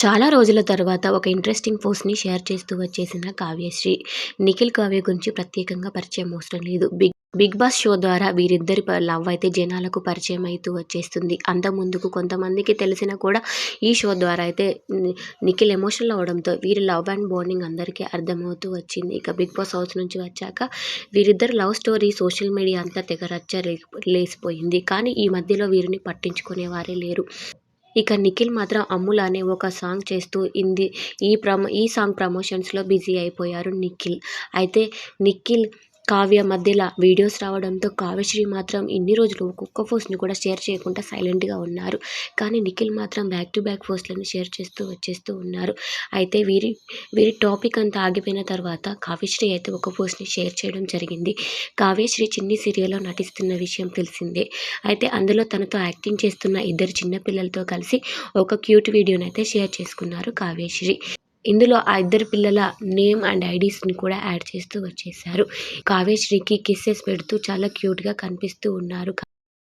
చాలా రోజుల తర్వాత ఒక ఇంట్రెస్టింగ్ పోస్ట్‌ని షేర్ చేస్తూ వచ్చేసిన కావ్యశ్రీ. నిఖిల్, కావ్య గురించి ప్రత్యేకంగా పరిచయం అవసరం లేదు. బిగ్ బాస్ షో ద్వారా వీరిద్దరి లవ్ అయితే జనాలకు పరిచయం అయితూ వచ్చేస్తుంది. అంతకుముందుకు కొంతమందికి తెలిసినా కూడా ఈ షో ద్వారా అయితే నిఖిల్ ఎమోషనల్ అవ్వడంతో వీరి లవ్ అండ్ బాండింగ్ అందరికీ అర్థమవుతూ వచ్చింది. ఇక బిగ్ బాస్ హౌస్ నుంచి వచ్చాక వీరిద్దరు లవ్ స్టోరీ సోషల్ మీడియా అంతా తెగ రచ్చ లేసిపోయింది. కానీ ఈ మధ్యలో వీరిని పట్టించుకునేవారే లేరు. ఇక నిఖిల్ మాత్రం 'అమ్ములు' అనే ఒక సాంగ్ చేస్తూ ఈ సాంగ్ ప్రమోషన్స్‌లో బిజీ అయిపోయారు నిఖిల్. అయితే నిఖిల్, కావ్య మధ్యల వీడియోస్ రావడంతో కావ్యశ్రీ మాత్రం ఇన్ని రోజులు ఒక్కొక్క పోస్ట్‌ని కూడా షేర్ చేయకుండా సైలెంట్‌గా ఉన్నారు. కానీ నిఖిల్ మాత్రం బ్యాక్ టు బ్యాక్ పోస్ట్‌లని షేర్ చేస్తూ వచ్చేస్తూ ఉన్నారు. అయితే వీరి టాపిక్ అంతా ఆగిపోయిన తర్వాత కావ్యశ్రీ అయితే ఒక పోస్ట్‌ని షేర్ చేయడం జరిగింది. కావ్యశ్రీ చిన్ని సీరియల్‌లో నటిస్తున్న విషయం తెలిసిందే. అయితే అందులో తనతో యాక్టింగ్ చేస్తున్న ఇద్దరు చిన్న పిల్లలతో కలిసి ఒక క్యూట్ వీడియోనైతే షేర్ చేసుకున్నారు కావ్యశ్రీ. ఇందులో ఆ ఇద్దరు పిల్లల నేమ్ అండ్ ఐడీస్‌ని కూడా యాడ్ చేస్తూ వచ్చేశారు. కావ్యశ్రీకి కిసెస్ పెడుతూ చాలా క్యూట్‌గా కనిపిస్తూ ఉన్నారు.